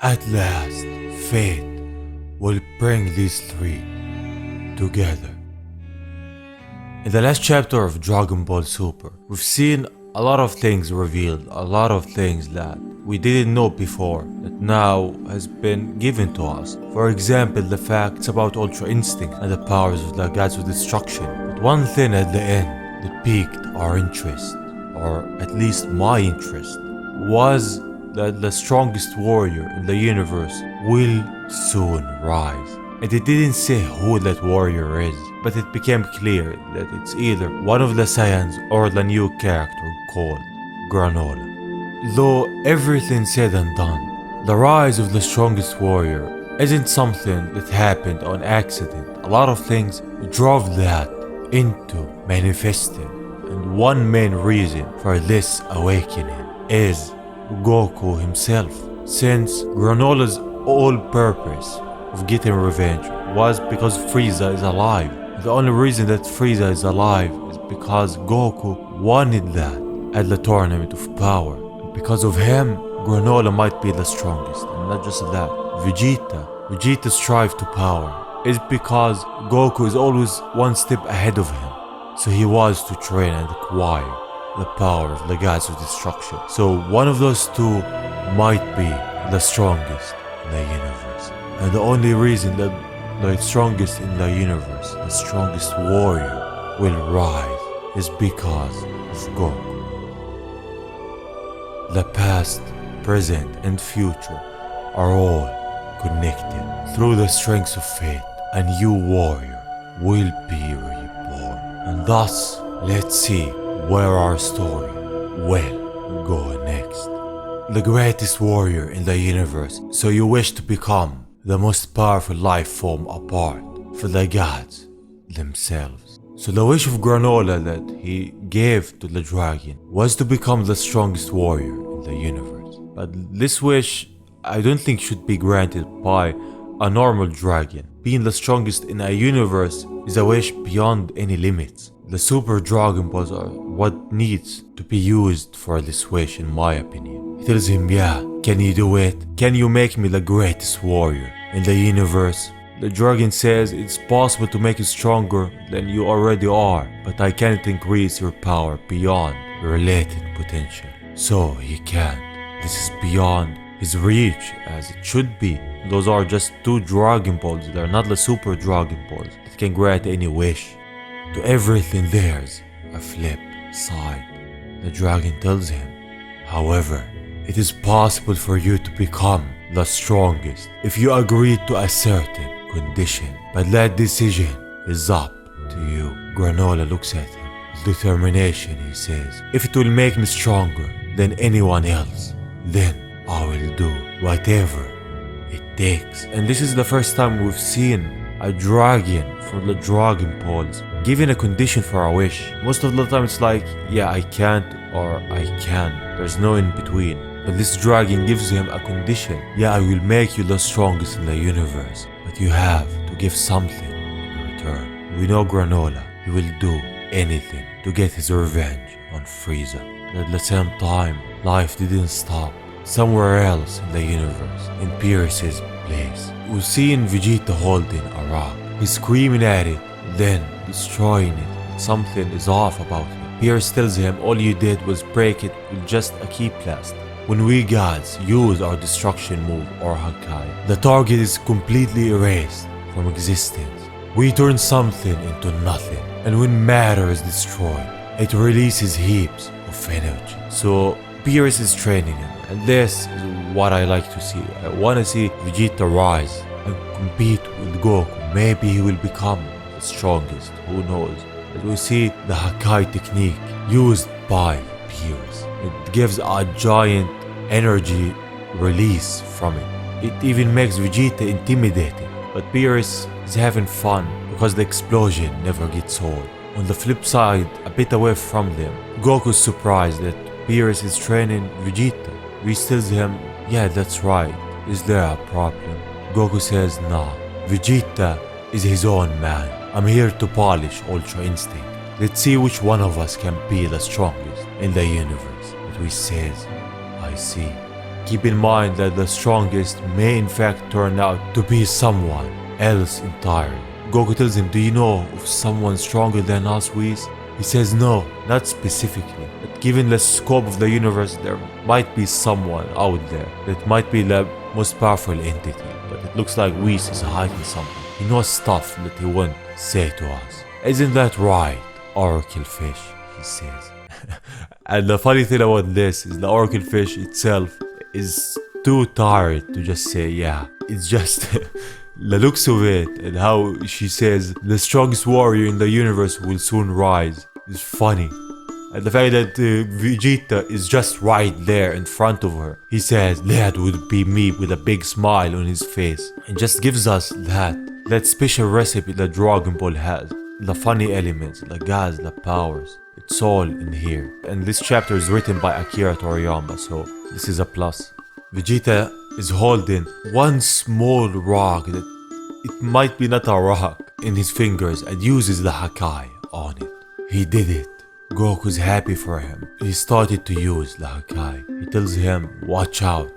At last, fate will bring these three together. In the last chapter of Dragon Ball Super, we've seen a lot of things revealed, a lot of things that we didn't know before that now has been given to us. For example, the facts about Ultra Instinct and the powers of the gods of destruction. But one thing at the end that piqued our interest, or at least my interest, was that the strongest warrior in the universe will soon rise. And it didn't say who that warrior is, but it became clear that it's either one of the Saiyans or the new character called Granola. Though everything said and done, the rise of the strongest warrior isn't something that happened on accident. A lot of things drove that into manifesting, and one main reason for this awakening is Goku himself, since Granola's whole purpose of getting revenge was because Frieza is alive. The only reason that Frieza is alive is because Goku wanted that at the Tournament of Power. Because of him, Granola might be the strongest, and not just that. Vegeta's strive to power is because Goku is always one step ahead of him, so he was to train and acquire the power of the gods of destruction. So one of those two might be the strongest in the universe. And the only reason that the strongest in the universe, the strongest warrior, will rise is because of Goku. The past, present, and future are all connected. Through the strength of fate, a new warrior will be reborn. And thus, let's see where our story will go next. The greatest warrior in the universe, so you wish to become the most powerful life form apart from the gods themselves. So the wish of Granola that he gave to the dragon was to become the strongest warrior in the universe. But this wish I don't think should be granted by a normal dragon. Being the strongest in a universe is a wish beyond any limits. The Super Dragon Balls are what needs to be used for this wish, in my opinion. He tells him, yeah, can you do it? Can you make me the greatest warrior in the universe? The dragon says it's possible to make you stronger than you already are, but I can't increase your power beyond your latent potential. So he can't. This is beyond his reach, as it should be. Those are just two Dragon Balls. They're not the Super Dragon Balls that can grant any wish. To everything there's a flip side. The dragon tells him, however, it is possible for you to become the strongest if you agree to a certain condition, but that decision is up to you. Granola looks at him with determination. He says, if it will make me stronger than anyone else, then I will do whatever it takes. And this is the first time we've seen a dragon from the Dragon Balls given a condition for a wish. Most of the time it's like, yeah, I can't or I can. There's no in between. But this dragon gives him a condition. Yeah, I will make you the strongest in the universe, but you have to give something in return. We know Granola, he will do anything to get his revenge on Frieza. But at the same time, life didn't stop. Somewhere else in the universe, in Beerus' place, we've seen Vegeta holding a rock. He's screaming at it, then destroying it. Something is off about him. Beerus tells him all you did was break it with just a key blast. When we gods use our destruction move or Hakai, the target is completely erased from existence. We turn something into nothing, and when matter is destroyed, it releases heaps of energy. So Beerus is training him, and this is what I like to see. I want to see Vegeta rise and compete with Goku. Maybe he will become the strongest, who knows. But we see the Hakai technique used by Beerus. It gives a giant energy release from it. It even makes Vegeta intimidating. But Beerus is having fun because the explosion never gets old. On the flip side, a bit away from them, Goku's surprised that Beerus is training Vegeta. Which tells him, yeah, that's right. Is there a problem? Goku says, nah. Vegeta is his own man. I'm here to polish Ultra Instinct. Let's see which one of us can be the strongest in the universe. But he says, I see. keep in mind that the strongest may in fact turn out to be someone else entirely. Goku tells him, do you know of someone stronger than us, Whis? He says no, not specifically, but given the scope of the universe, there might be someone out there that might be the most powerful entity, but it looks like Whis is hiding something. He knows stuff that he won't say to us. Isn't that right, Oracle Fish? He says. And the funny thing about this is the Oracle Fish itself is too tired to just say yeah. It's just the looks of it and how she says the strongest warrior in the universe will soon rise is funny. And the fact that Vegeta is just right there in front of her. He says that would be me with a big smile on his face. It just gives us that special recipe that Dragon Ball has. The funny elements, the gas, the powers. It's all in here. And this chapter is written by Akira Toriyama, so this is a plus. Vegeta is holding one small rock that it might be not a rock in his fingers and uses the Hakai on it. He did it. Goku's happy for him. He started to use the Hakai. He tells him, watch out,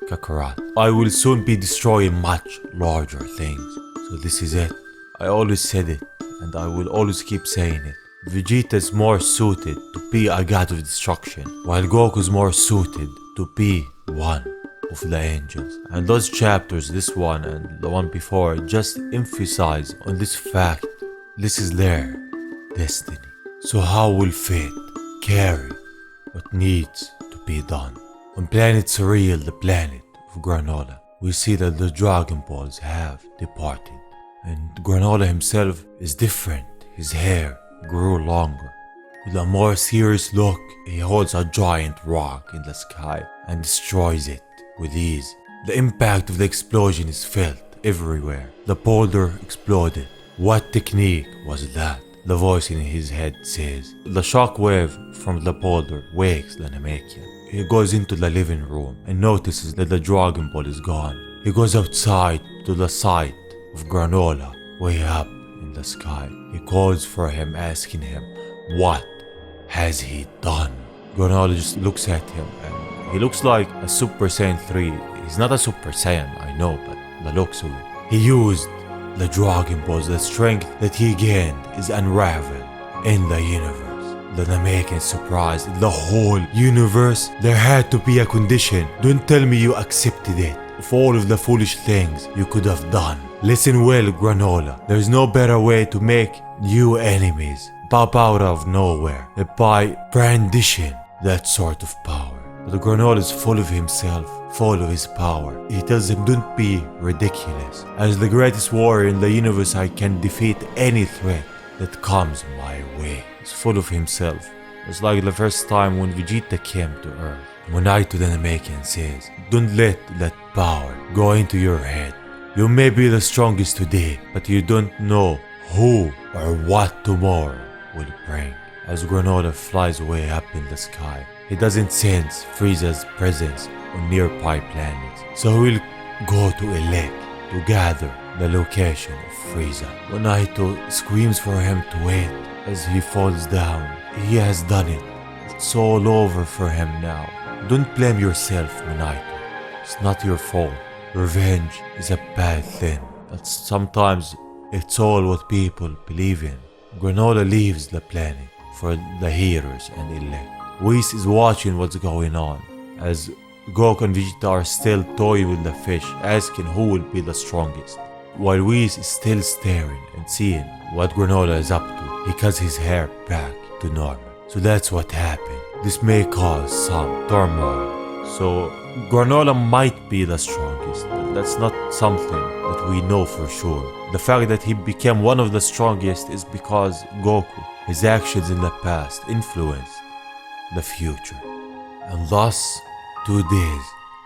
Kakarot. I will soon be destroying much larger things. So this is it. I always said it, and I will always keep saying it. Vegeta is more suited to be a god of destruction, while Goku is more suited to be one of the angels. And those chapters, this one and the one before, just emphasize on this fact. This is their destiny. So how will fate carry what needs to be done? On planet Surreal, the planet of Granola, we see that the Dragon Balls have departed. And Granola himself is different. His hair grew longer. With a more serious look, he holds a giant rock in the sky and destroys it with ease. The impact of the explosion is felt everywhere. The boulder exploded. What technique was that? The voice in his head says. The shockwave from the boulder wakes the Namekian. He goes into the living room and notices that the Dragon Ball is gone. He goes outside to the site of Granola, way up in the sky. He calls for him, asking him, what has he done? Granola just looks at him and he looks like a Super Saiyan 3. He's not a Super Saiyan, I know, but the looks of it. He used the Dragon Balls. The strength that he gained is unraveled in the universe. The Namekian surprised. The whole universe, there had to be a condition. Don't tell me you accepted it. Of all of the foolish things you could have done. Listen well, Granola. There's no better way to make new enemies pop out of nowhere than by brandishing that sort of power. But Granola is full of himself, full of his power. He tells him, don't be ridiculous. As the greatest warrior in the universe, I can defeat any threat that comes my way. He's full of himself. It's like the first time when Vegeta came to Earth. Monaito the Namekian says, don't let that power go into your head. You may be the strongest today, but you don't know who or what tomorrow will bring. As Granola flies way up in the sky, he doesn't sense Frieza's presence on nearby planets, so he will go to EliZ to gather the location of Frieza. Monaito screams for him to wait as he falls down. He has done it. It's all over for him now. Don't blame yourself, Monaito. It's not your fault. Revenge is a bad thing, but sometimes it's all what people believe in. Granola leaves the planet for the Heeters and EliZ. Whis is watching what's going on, as Goku and Vegeta are still toying with the fish, asking who will be the strongest. While Whis is still staring and seeing what Granola is up to, he cuts his hair back to normal. So that's what happened. This may cause some turmoil. So Granola might be the strongest, but that's not something that we know for sure. The fact that he became one of the strongest is because Goku, his actions in the past, influenced the future. And thus, 2 days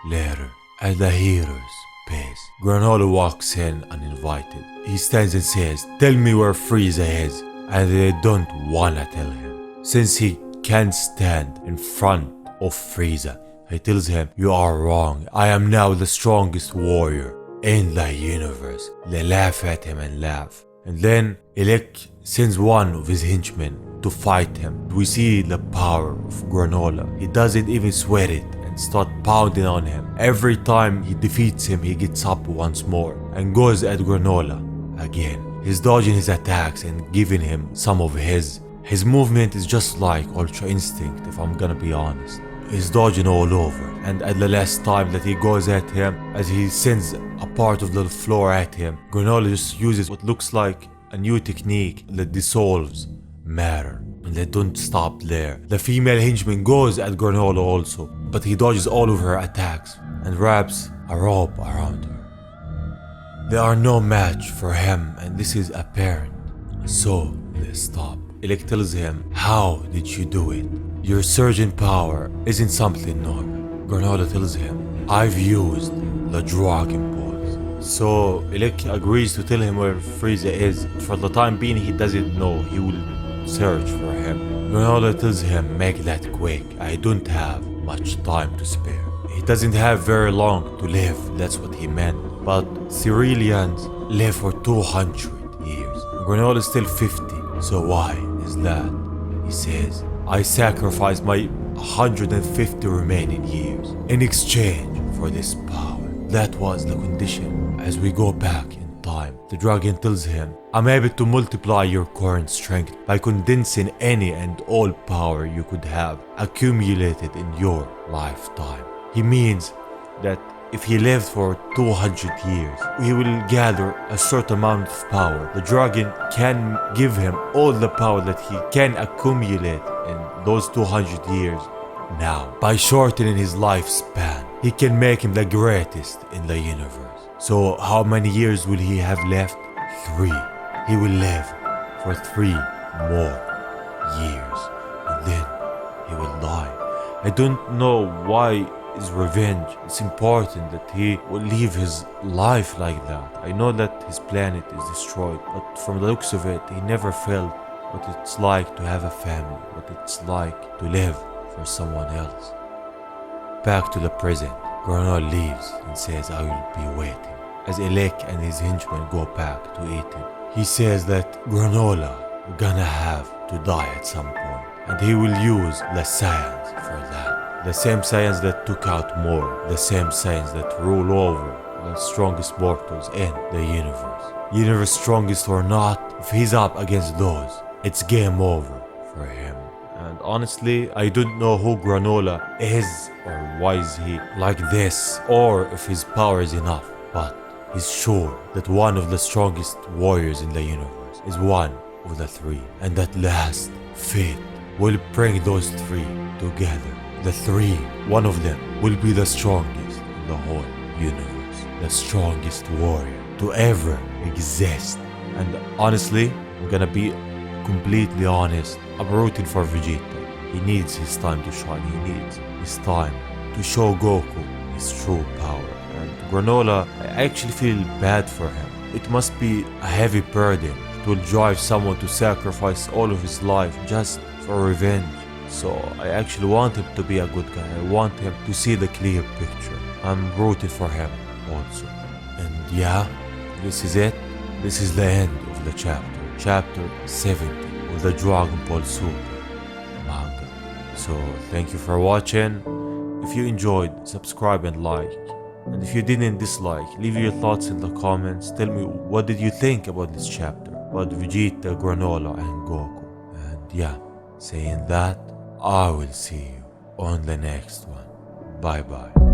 later, at the Heeters' base, Granola walks in uninvited. He stands and says, tell me where Frieza is, and they don't wanna tell him. Since he can't stand in front of Frieza, he tells him, you are wrong, I am now the strongest warrior in the universe. They laugh at him and laugh. And then EliZ sends one of his henchmen to fight him. We see the power of Granola. He doesn't even sweat it and start pounding on him. Every time he defeats him, he gets up once more and goes at Granola again. He's dodging his attacks and giving him some of his. His movement is just like Ultra Instinct, if I'm gonna be honest. He's dodging all over, and at the last time that he goes at him, as he sends a part of the floor at him, Granola just uses what looks like a new technique that dissolves matter. And they don't stop there. The female henchman goes at Granola also, but he dodges all of her attacks and wraps a rope around her. They are no match for him, and this is apparent. So they stop. EliZ tells him, how did you do it? Your surge in power isn't something normal. Granola tells him, I've used the Dragonballs. So EliZ agrees to tell him where Frieza is. For the time being, he doesn't know. He will search for him. Granola tells him, make that quick. I don't have much time to spare. He doesn't have very long to live, that's what he meant. But Cerealians live for 200 years. Granola is still 50, so why is that? He says, I sacrificed my 150 remaining years in exchange for this power. That was the condition. As we go back in time, the dragon tells him, I'm able to multiply your current strength by condensing any and all power you could have accumulated in your lifetime. He means that if he lived for 200 years, he will gather a certain amount of power. The dragon can give him all the power that he can accumulate in those 200 years. Now, by shortening his lifespan, he can make him the greatest in the universe. So how many years will he have left? 3. He will live for 3 more years, and then he will die. I don't know why is revenge. It's important that he will live his life like that. I know that his planet is destroyed, but from the looks of it, he never felt what it's like to have a family, what it's like to live for someone else. Back to the present, Granola leaves and says, I will be waiting. As EliZ and his henchmen go back to eat him, he says that Granola gonna have to die at some point, and he will use the Saiyans for that. The same Saiyans that took out more, the same Saiyans that rule over the strongest mortals in the universe. Universe strongest or not, if he's up against those, it's game over for him. And honestly, I don't know who Granola is or why is he like this, or if his power is enough, but he's sure that one of the strongest warriors in the universe is one of the 3, and that last fate will bring those 3 together. The 3, one of them will be the strongest in the whole universe, the strongest warrior to ever exist. And honestly, I'm gonna be completely honest, I'm rooting for Vegeta. He needs his time to shine, he needs his time to show Goku his true power. And Granola, I actually feel bad for him. It must be a heavy burden. It will drive someone to sacrifice all of his life just for revenge. So I actually want him to be a good guy. I want him to see the clear picture. I'm rooting for him also. And yeah, this is it. This is the end of the chapter. Chapter 70 of the Dragonball Super manga. So thank you for watching. If you enjoyed, subscribe and like. And if you didn't dislike, leave your thoughts in the comments. Tell me, what did you think about this chapter? About Vegeta, Granola and Goku. And yeah, saying that, I will see you on the next one. Bye bye.